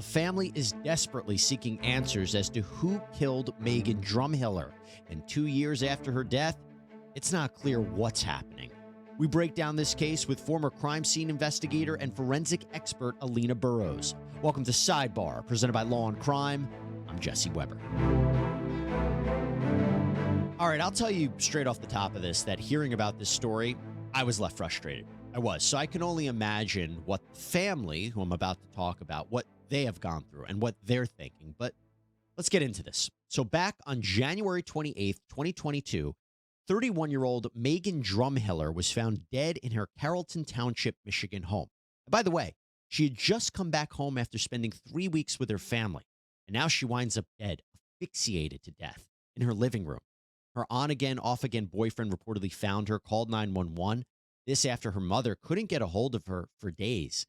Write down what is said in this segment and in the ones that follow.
a family is desperately seeking answers as to who killed Megan Drumhiller. And 2 years after her death, it's not clear what's happening. We break down this case with former crime scene investigator and forensic expert Alina Burroughs. Welcome to Sidebar, presented by Law&Crime. I'm Jesse Weber. All right, I'll tell you straight off the top of this that hearing about this story, I was left frustrated. I was. So I can only imagine what the family, who I'm about to talk about, what they have gone through and what they're thinking. But let's get into this. So back on January 28th, 2022, 31-year-old Megan Drumhiller was found dead in her Carrollton Township, Michigan home. And by the way, she had just come back home after spending 3 weeks with her family. And now she winds up dead, asphyxiated to death in her living room. Her on-again, off-again boyfriend reportedly found her, called 911. This after her mother couldn't get a hold of her for days.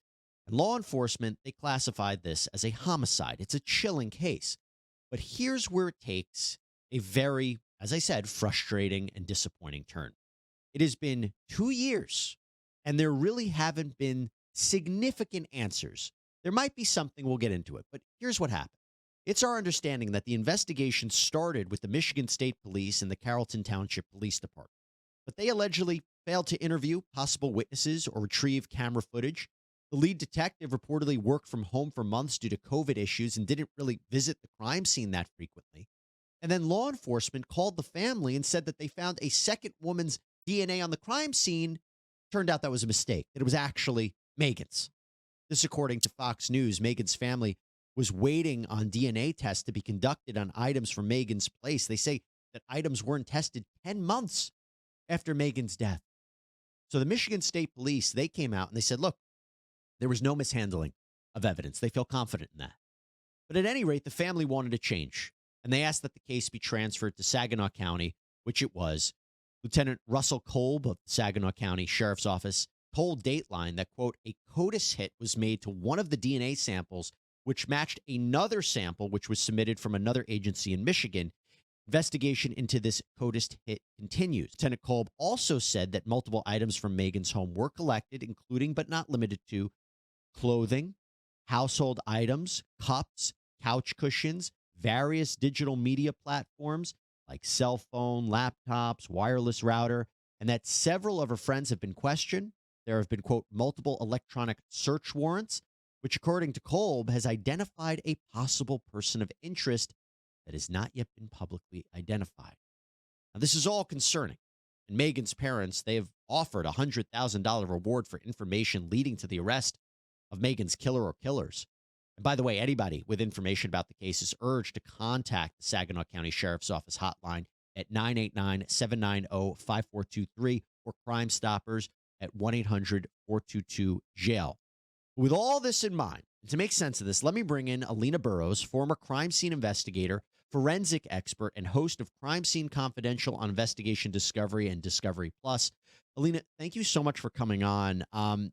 And law enforcement, they classified this as a homicide. It's a chilling case. But here's where it takes a very, as I said, frustrating and disappointing turn. It has been 2 years, and there really haven't been significant answers. There might be something, we'll get into it, but here's what happened. It's our understanding that the investigation started with the Michigan State Police and the Carrollton Township Police Department, but they allegedly failed to interview possible witnesses or retrieve camera footage. The lead detective reportedly worked from home for months due to COVID issues and didn't really visit the crime scene that frequently. And then law enforcement called the family and said that they found a second woman's DNA on the crime scene. Turned out that was a mistake, that it was actually Megan's. This, according to Fox News. Megan's family was waiting on DNA tests to be conducted on items from Megan's place. They say that items weren't tested 10 months after Megan's death. So the Michigan State Police, they came out and they said, look, there was no mishandling of evidence. They feel confident in that. But at any rate, the family wanted a change, and they asked that the case be transferred to Saginaw County, which it was. Lieutenant Russell Kolb of the Saginaw County Sheriff's Office told Dateline that, quote, a CODIS hit was made to one of the DNA samples, which matched another sample, which was submitted from another agency in Michigan. Investigation into this CODIS hit continues. Lieutenant Kolb also said that multiple items from Megan's home were collected, including but not limited to clothing, household items, cups, couch cushions, various digital media platforms like cell phone, laptops, wireless router, and that several of her friends have been questioned. There have been, quote, multiple electronic search warrants, which, according to Kolb, has identified a possible person of interest that has not yet been publicly identified. Now, this is all concerning. And Megan's parents, they have offered a $100,000 reward for information leading to the arrest of Megan's killer or killers. And by the way, anybody with information about the case is urged to contact the Saginaw County Sheriff's Office hotline at 989-790-5423 or Crime Stoppers at 1-800-422-JAIL. With all this in mind, and to make sense of this, let me bring in Alina Burroughs, former crime scene investigator, forensic expert, and host of Crime Scene Confidential on Investigation Discovery and Discovery Plus. Alina, thank you so much for coming on.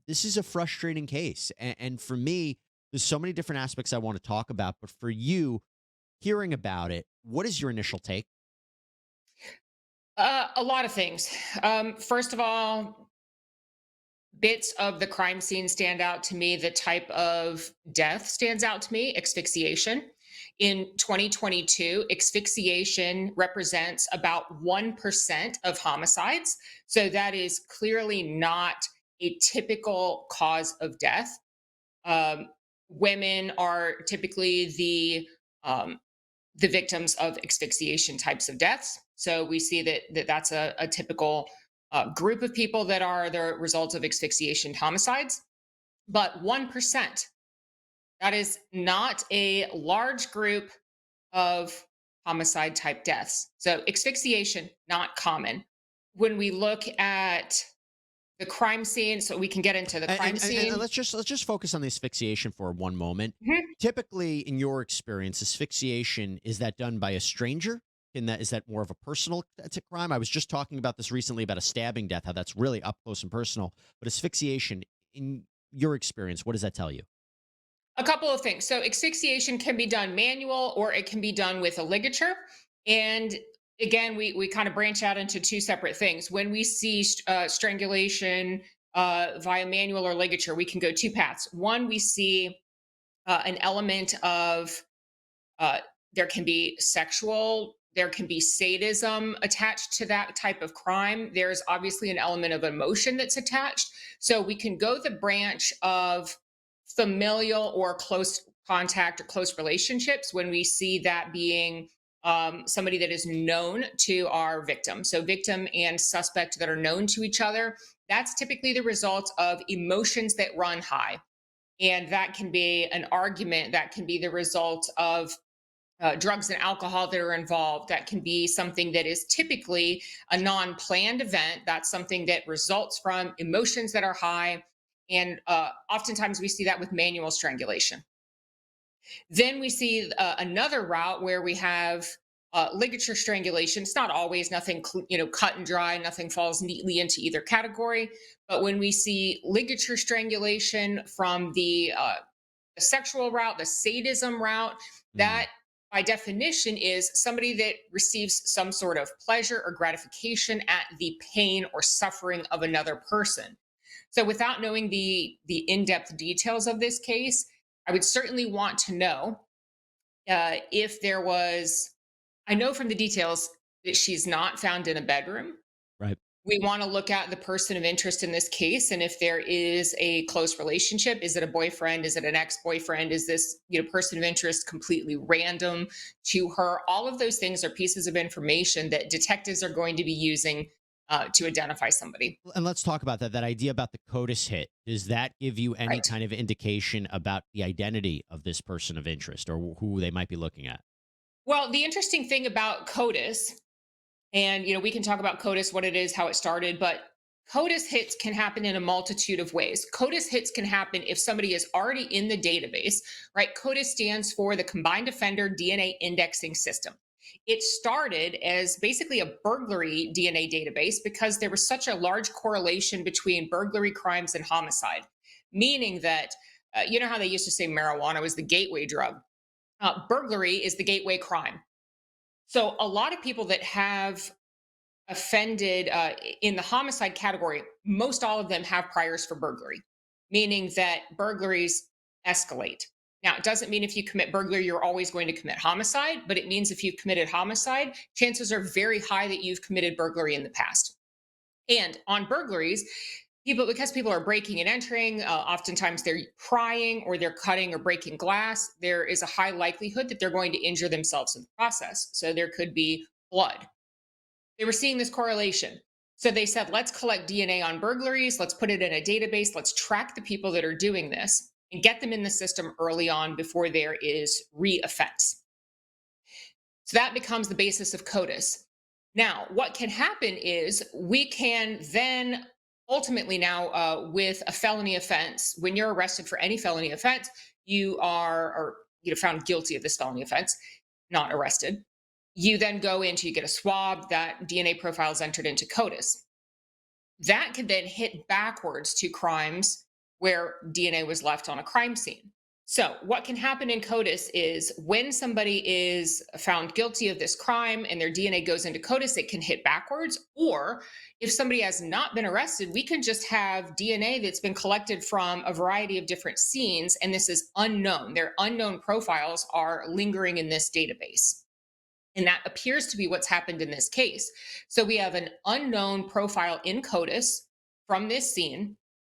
This is a frustrating case. And for me, there's so many different aspects I want to talk about. But for you, hearing about it, what is your initial take? A lot of things. First of all, bits of the crime scene stand out to me. The type of death stands out to me, asphyxiation. In 2022, asphyxiation represents about 1% of homicides. So that is clearly not a typical cause of death. Women are typically the victims of asphyxiation types of deaths. So we see that's a typical group of people that are the result of asphyxiation homicides. But 1%, that is not a large group of homicide type deaths. So asphyxiation, not common. When we look at the crime scene, so we can get into the crime scene. And let's just focus on the asphyxiation for one moment. Mhm. Typically, in your experience, asphyxiation, is that done by a stranger? Is that more of a personal crime? I was just talking about this recently about a stabbing death, how that's really up close and personal. But asphyxiation, in your experience, what does that tell you? A couple of things. So asphyxiation can be done manual or it can be done with a ligature. And again, we kind of branch out into two separate things. When we see strangulation via manual or ligature, we can go two paths. One, we see an element of uh, there can be sexual, there can be sadism attached to that type of crime. There's obviously an element of emotion that's attached. So we can go the branch of familial or close contact or close relationships when we see that being somebody that is known to our victim. So, victim and suspect that are known to each other, that's typically the result of emotions that run high. And that can be an argument, that can be the result of drugs and alcohol that are involved. That can be something that is typically a non planned event. That's something that results from emotions that are high. And oftentimes we see that with manual strangulation. Then we see another route where we have ligature strangulation. It's not always nothing, cut and dry. Nothing falls neatly into either category. But when we see ligature strangulation from the sexual route, the sadism route, Mm, that by definition is somebody that receives some sort of pleasure or gratification at the pain or suffering of another person. So without knowing the in-depth details of this case, I would certainly want to know if there was. I know from the details that she's not found in a bedroom. right. We want to look at the person of interest in this case, and if there is a close relationship. Is it a boyfriend? Is it an ex-boyfriend? Is this person of interest completely random to her? All of those things are pieces of information that detectives are going to be using to identify somebody. And let's talk about that. That idea about the CODIS hit. Does that give you any Right. kind of indication about the identity of this person of interest or who they might be looking at? Well, the interesting thing about CODIS, and we can talk about CODIS, what it is, how it started, but CODIS hits can happen in a multitude of ways. CODIS hits can happen if somebody is already in the database, right? CODIS stands for the Combined Offender DNA Indexing System. It started as basically a burglary DNA database because there was such a large correlation between burglary crimes and homicide, meaning that, you know how they used to say marijuana was the gateway drug? Burglary is the gateway crime. So a lot of people that have offended in the homicide category, most all of them have priors for burglary, meaning that burglaries escalate. Now, it doesn't mean if you commit burglary, you're always going to commit homicide, but it means if you've committed homicide, chances are very high that you've committed burglary in the past. And on burglaries, because people are breaking and entering, oftentimes they're prying or they're cutting or breaking glass. There is a high likelihood that they're going to injure themselves in the process. So there could be blood. They were seeing this correlation. So they said, let's collect DNA on burglaries. Let's put it in a database. Let's track the people that are doing this and get them in the system early on before there is re-offense. So that becomes the basis of CODIS. Now, what can happen is we can then ultimately now, with a felony offense, when you're arrested for any felony offense, you are or found guilty of this felony offense, not arrested. You then go into, you get a swab, that DNA profile is entered into CODIS. That could then hit backwards to crimes where DNA was left on a crime scene. So, what can happen in CODIS is when somebody is found guilty of this crime and their DNA goes into CODIS, it can hit backwards. Or if somebody has not been arrested, we can just have DNA that's been collected from a variety of different scenes, and this is unknown. Their unknown profiles are lingering in this database. And that appears to be what's happened in this case. So we have an unknown profile in CODIS from this scene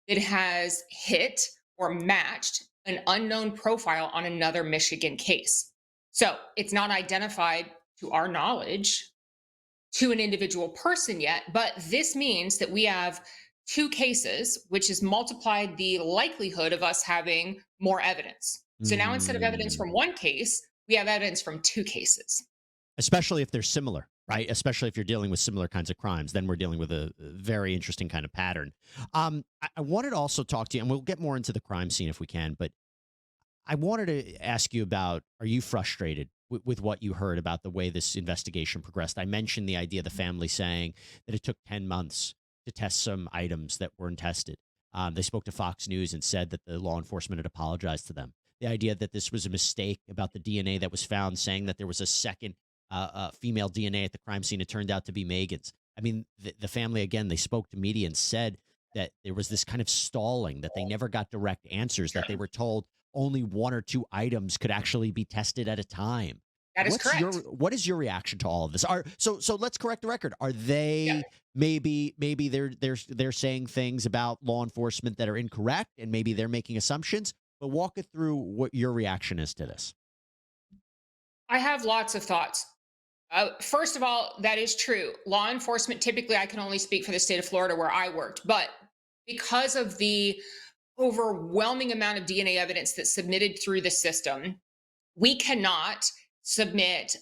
that has hit or matched an unknown profile on another Michigan case. So it's not identified to our knowledge to an individual person yet, but this means that we have two cases, which has multiplied the likelihood of us having more evidence. So now instead of evidence Mm. from one case, we have evidence from two cases. Especially if they're similar, right? Especially if you're dealing with similar kinds of crimes, then we're dealing with a very interesting kind of pattern. I wanted to also talk to you, and we'll get more into the crime scene if we can, but I wanted to ask you about, are you frustrated with what you heard about the way this investigation progressed? I mentioned the idea of the family saying that it took 10 months to test some items that weren't tested. They spoke to Fox News and said that the law enforcement had apologized to them. The idea that this was a mistake about the DNA that was found, saying that there was a second female DNA at the crime scene. It turned out to be Megan's. I mean, the family, again, they spoke to media and said that there was this kind of stalling, that they never got direct answers, that they were told, only one or two items could actually be tested at a time. That is correct. What is your reaction to all of this? So let's correct the record. Are Yeah. they maybe they're saying things about law enforcement that are incorrect, and maybe they're making assumptions? But walk it through what your reaction is to this. I have lots of thoughts. First of all, that is true. Law enforcement, typically, I can only speak for the state of Florida where I worked, but because of the overwhelming amount of DNA evidence that's submitted through the system, we cannot submit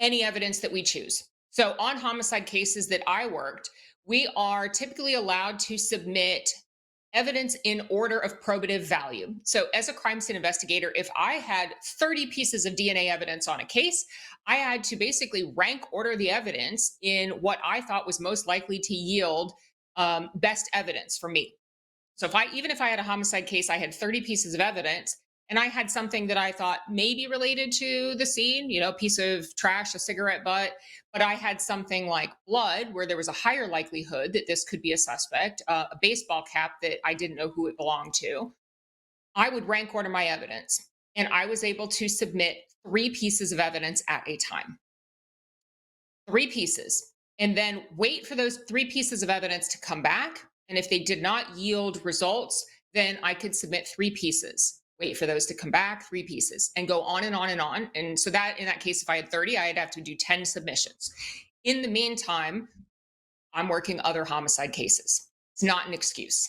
any evidence that we choose. So, on homicide cases that I worked, we are typically allowed to submit evidence in order of probative value. So, as a crime scene investigator, if I had 30 pieces of DNA evidence on a case, I had to basically rank order the evidence in what I thought was most likely to yield best evidence for me. So even if I had a homicide case, I had 30 pieces of evidence and I had something that I thought maybe related to the scene, a piece of trash, a cigarette butt, but I had something like blood where there was a higher likelihood that this could be a suspect, a baseball cap that I didn't know who it belonged to. I would rank order my evidence and I was able to submit 3 pieces of evidence at a time. 3 pieces. And then wait for those 3 pieces of evidence to come back. And if they did not yield results, then I could submit 3 pieces. Wait for those to come back, 3 pieces, and go on and on and on. And so that in that case, if I had 30, I'd have to do 10 submissions. In the meantime, I'm working other homicide cases. It's not an excuse.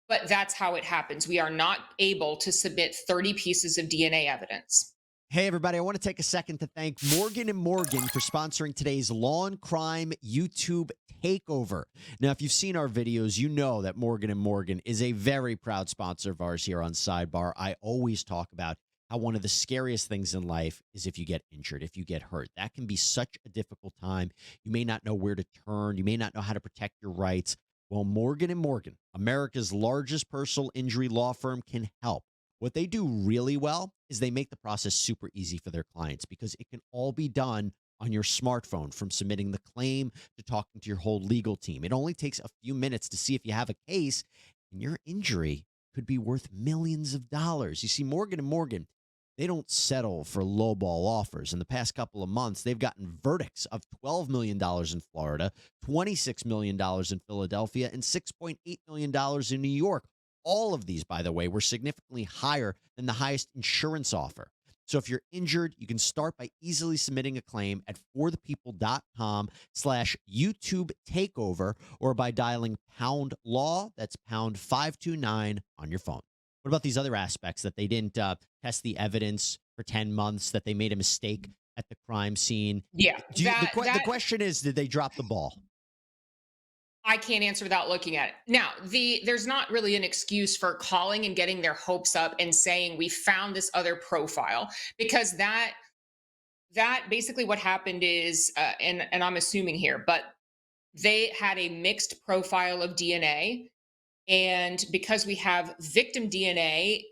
But that's how it happens. We are not able to submit 30 pieces of DNA evidence. Hey, everybody, I want to take a second to thank Morgan & Morgan for sponsoring today's Law and Crime YouTube takeover. Now, if you've seen our videos, you know that Morgan & Morgan is a very proud sponsor of ours here on Sidebar. I always talk about how one of the scariest things in life is if you get injured, if you get hurt. That can be such a difficult time. You may not know where to turn. You may not know how to protect your rights. Well, Morgan & Morgan, America's largest personal injury law firm, can help. What they do really well is they make the process super easy for their clients because it can all be done on your smartphone, from submitting the claim to talking to your whole legal team. It only takes a few minutes to see if you have a case, and your injury could be worth millions of dollars. You see, Morgan & Morgan, they don't settle for lowball offers. In the past couple of months, they've gotten verdicts of $12 million in Florida, $26 million in Philadelphia, and $6.8 million in New York. All of these, by the way, were significantly higher than the highest insurance offer. So if you're injured, you can start by easily submitting a claim at forthepeople.com/YouTube takeover or by dialing pound law. That's pound 529 on your phone. What about these other aspects that they didn't test the evidence for 10 months, that they made a mistake at the crime scene? Yeah. The question is, did they drop the ball? I can't answer without looking at it. Now, there's not really an excuse for calling and getting their hopes up and saying we found this other profile, because that basically what happened is, and I'm assuming here, but they had a mixed profile of DNA, and because we have victim DNA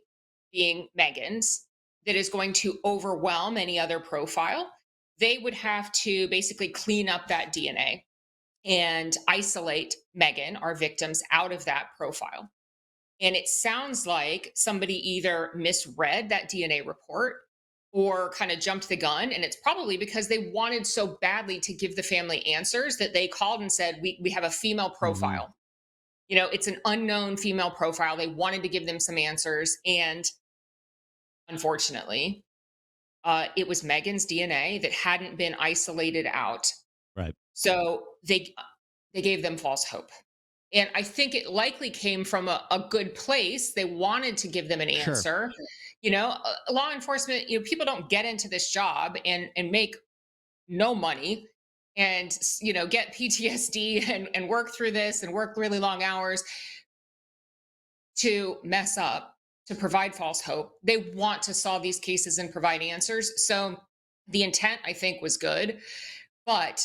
being Megan's, that is going to overwhelm any other profile, they would have to basically clean up that DNA and isolate Megan, our victims, out of that profile. And it sounds like somebody either misread that DNA report or kind of jumped the gun. And it's probably because they wanted so badly to give the family answers that they called and said, we have a female profile. It's an unknown female profile. They wanted to give them some answers. And unfortunately, it was Megan's DNA that hadn't been isolated out. Right. So they gave them false hope. And I think it likely came from a good place. They wanted to give them an answer. Sure. Law enforcement, people don't get into this job and make no money and, get PTSD and work through this and work really long hours to mess up, to provide false hope. They want to solve these cases and provide answers. So the intent, I think, was good, but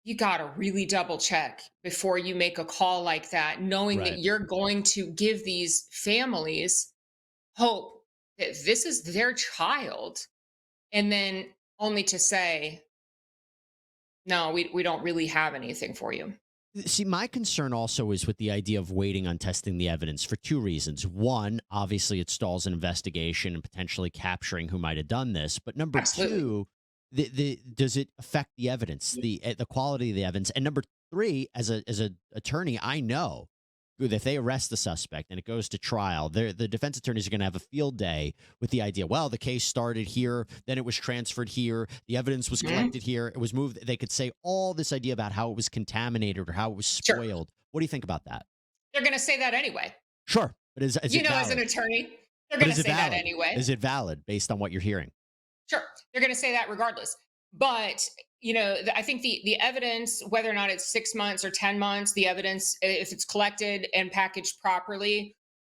you got to really double check before you make a call like that, knowing that you're going to give these families hope that this is their child, and then only to say, no, we don't really have anything for you. See, my concern also is with the idea of waiting on testing the evidence for two reasons. One, obviously, it stalls an investigation and potentially capturing who might have done this. But number Absolutely. two, the does it affect the evidence, the quality of the evidence? And number three, as a attorney, I know that if they arrest the suspect and it goes to trial, the defense attorneys are going to have a field day with the idea. Well, the case started here, then it was transferred here, the evidence was Mhm. collected here, it was moved. They could say all this idea about how it was contaminated or how it was Sure. spoiled. What do you think about that? They're going to say that anyway. Sure, but is You it know, as an valid? attorney, they're But going to is it say that valid? anyway. Is it valid based on what you're hearing? Sure. They're going to say that regardless. But, I think the evidence, whether or not it's 6 months or 10 months, the evidence, if it's collected and packaged properly,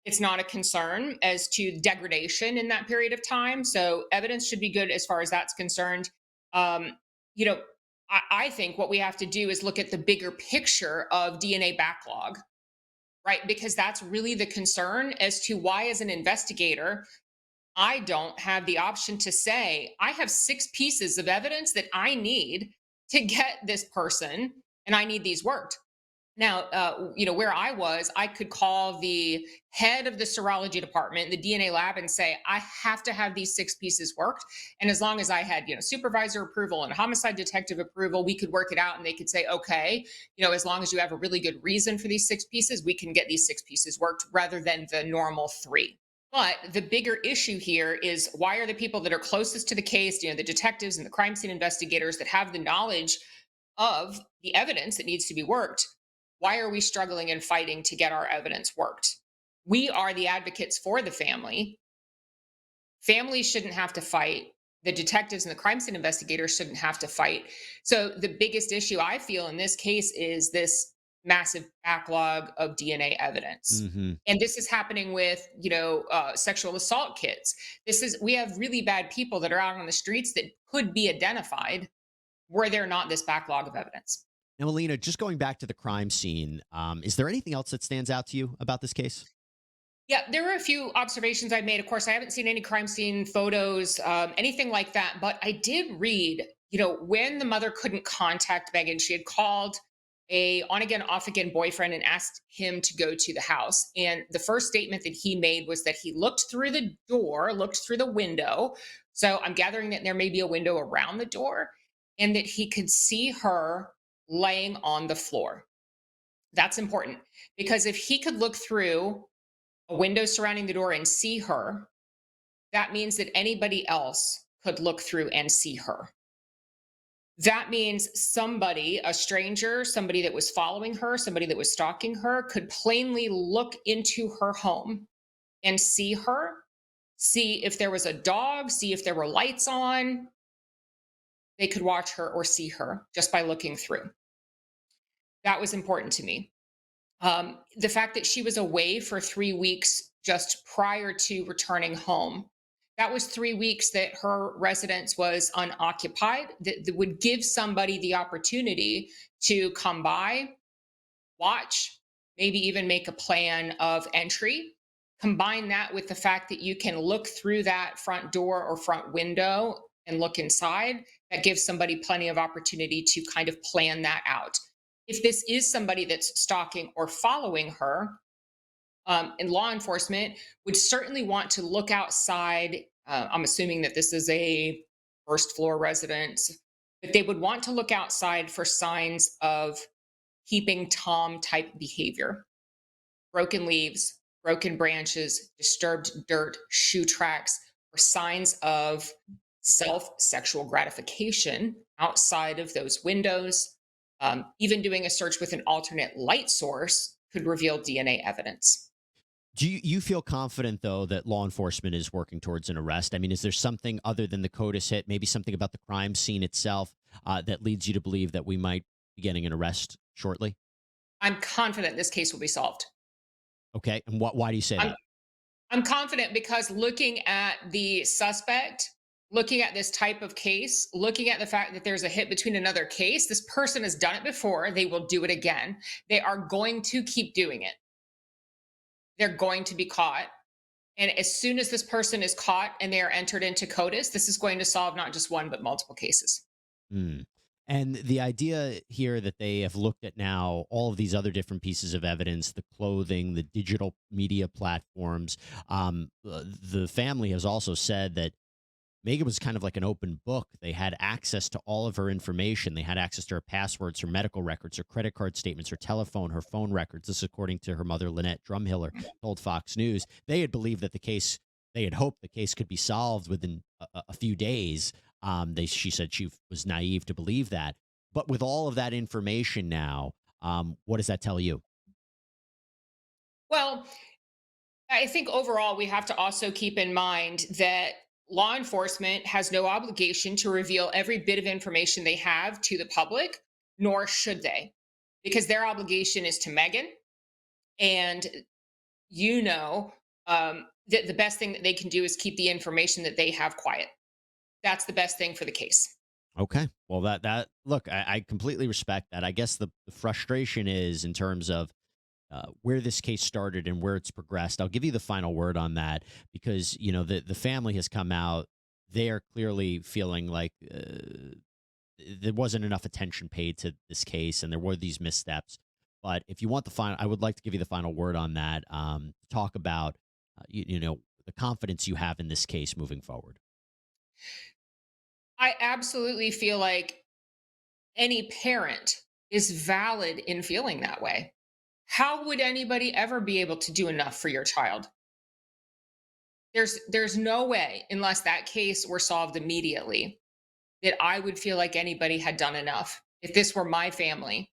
it's not a concern as to degradation in that period of time. So evidence should be good as far as that's concerned. Um, you know, I think what we have to do is look at the bigger picture of DNA backlog, right? Because that's really the concern as to why, as an investigator, I don't have the option to say, I have 6 pieces of evidence that I need to get this person, and I need these worked. Now, where I was, I could call the head of the serology department, the DNA lab, and say, I have to have these 6 pieces worked. And as long as I had, supervisor approval and homicide detective approval, we could work it out. And they could say, okay, as long as you have a really good reason for these 6 pieces, we can get these 6 pieces worked rather than the normal 3. But the bigger issue here is, why are the people that are closest to the case, the detectives and the crime scene investigators that have the knowledge of the evidence that needs to be worked, why are we struggling and fighting to get our evidence worked? We are the advocates for the family. Families shouldn't have to fight. The detectives and the crime scene investigators shouldn't have to fight. So the biggest issue I feel in this case is this massive backlog of DNA evidence. Hmm. And this is happening with, sexual assault kits. We have really bad people that are out on the streets that could be identified were there not this backlog of evidence. Now, Alina, just going back to the crime scene, is there anything else that stands out to you about this case? Yeah, there were a few observations I made. Of course, I haven't seen any crime scene photos, anything like that. But I did read, when the mother couldn't contact Megan, she had called a on again, off again boyfriend and asked him to go to the house. And the first statement that he made was that he looked through the door, looked through the window. So I'm gathering that there may be a window around the door, and that he could see her laying on the floor. That's important, because if he could look through a window surrounding the door and see her, that means that anybody else could look through and see her. That means somebody, a stranger, somebody that was following her, somebody that was stalking her, could plainly look into her home and see her, see if there was a dog, see if there were lights on. They could watch her or see her just by looking through. That was important to me. The fact that she was away for 3 weeks just prior to returning home. That was 3 weeks that her residence was unoccupied, that would give somebody the opportunity to come by, watch, maybe even make a plan of entry. Combine that with the fact that you can look through that front door or front window and look inside. That gives somebody plenty of opportunity to kind of plan that out. If this is somebody that's stalking or following her, and law enforcement would certainly want to look outside. I'm assuming that this is a first floor residence, but they would want to look outside for signs of peeping Tom type behavior: broken leaves, broken branches, disturbed dirt, shoe tracks, or signs of self sexual gratification outside of those windows. Even doing a search with an alternate light source could reveal DNA evidence. Do you feel confident, though, that law enforcement is working towards an arrest? I mean, is there something other than the CODIS hit, maybe something about the crime scene itself, that leads you to believe that we might be getting an arrest shortly? I'm confident this case will be solved. Okay. And why do you say I'm that? I'm confident because looking at the suspect, looking at this type of case, looking at the fact that there's a hit between another case, this person has done it before, they will do it again. They are going to keep doing it. They're going to be caught. And as soon as this person is caught and they are entered into CODIS, this is going to solve not just one, but multiple cases. Hmm. And the idea here that they have looked at now all of these other different pieces of evidence, the clothing, the digital media platforms. The family has also said that Megan was kind of like an open book. They had access to all of her information. They had access to her passwords, her medical records, her credit card statements, her telephone, her phone records. This is according to her mother, Lynette Drumhiller, told Fox News. They had believed that they had hoped the case could be solved within a few days. She said she was naive to believe that. But with all of that information now, what does that tell you? Well, I think overall we have to also keep in mind that law enforcement has no obligation to reveal every bit of information they have to the public, nor should they, because their obligation is to Megan. And you know, that the best thing that they can do is keep the information that they have quiet. That's the best thing for the case. Okay. Well, that look, I completely respect that. I guess the frustration is in terms of where this case started and where it's progressed. I'll give you the final word on that because the family has come out. They are clearly feeling like there wasn't enough attention paid to this case, and there were these missteps. But if you want the final, I would like to give you the final word on that. Talk about the confidence you have in this case moving forward. I absolutely feel like any parent is valid in feeling that way. How would anybody ever be able to do enough for your child? There's no way, unless that case were solved immediately, that I would feel like anybody had done enough. If this were my family,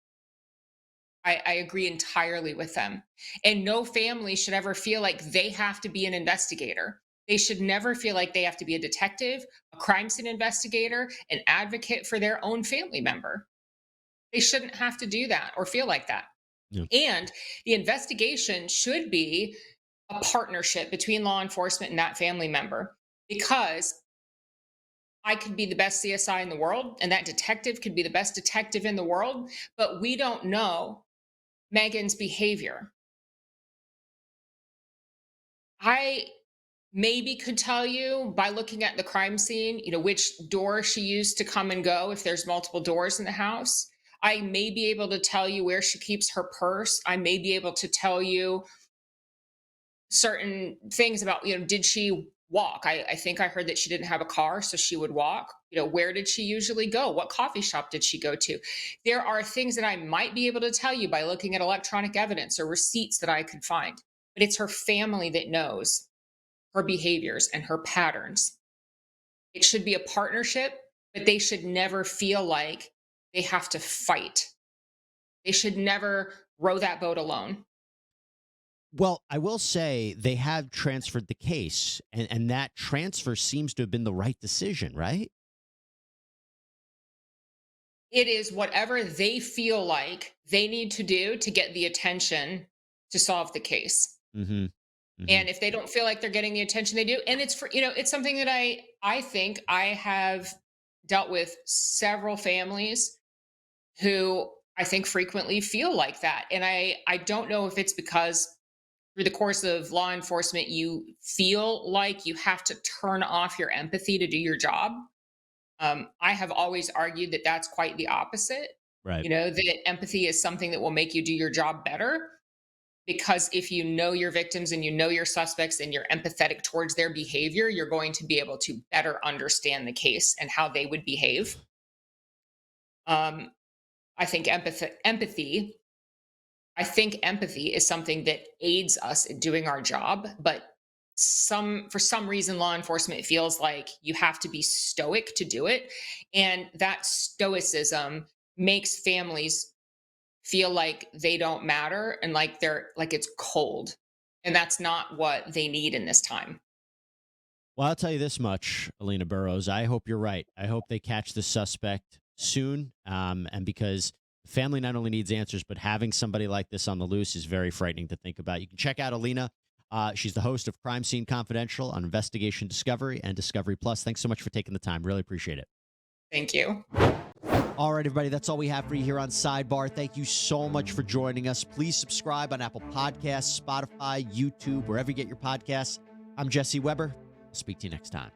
I agree entirely with them. And no family should ever feel like they have to be an investigator. They should never feel like they have to be a detective, a crime scene investigator, an advocate for their own family member. They shouldn't have to do that or feel like that. Yeah. And the investigation should be a partnership between law enforcement and that family member, because I could be the best CSI in the world and that detective could be the best detective in the world, but we don't know Megan's behavior. I maybe could tell you by looking at the crime scene, which door she used to come and go if there's multiple doors in the house. I may be able to tell you where she keeps her purse. I may be able to tell you certain things about, did she walk? I think I heard that she didn't have a car, so she would walk. Where did she usually go? What coffee shop did she go to? There are things that I might be able to tell you by looking at electronic evidence or receipts that I could find. But it's her family that knows her behaviors and her patterns. It should be a partnership, but they should never feel like they have to fight. They should never row that boat alone. Well, I will say they have transferred the case, and that transfer seems to have been the right decision, right? It is whatever they feel like they need to do to get the attention to solve the case. Mm-hmm. Mm-hmm. And if they don't feel like they're getting the attention they do, and it's for, it's something that I think I have dealt with several families who I think frequently feel like that. And I don't know if it's because through the course of law enforcement, you feel like you have to turn off your empathy to do your job. I have always argued that that's quite the opposite. Right. That empathy is something that will make you do your job better. Because if you know your victims and you know your suspects and you're empathetic towards their behavior, you're going to be able to better understand the case and how they would behave. I think empathy is something that aids us in doing our job, but for some reason law enforcement feels like you have to be stoic to do it, and that stoicism makes families feel like they don't matter and like it's cold, and that's not what they need in this time. Well, I'll tell you this much, Alinaburos. I hope you're right. I hope they catch the suspect soon, and because the family not only needs answers, but having somebody like this on the loose is very frightening to think about. You can check out Alina. She's the host of Crime Scene Confidential on Investigation Discovery and Discovery Plus. Thanks so much for taking the time. Really appreciate it. Thank you. All right, everybody, that's all we have for you here on Sidebar. Thank you so much for joining us. Please subscribe on Apple Podcasts, Spotify, YouTube, wherever you get your podcasts. I'm Jesse Weber. I'll speak to you next time.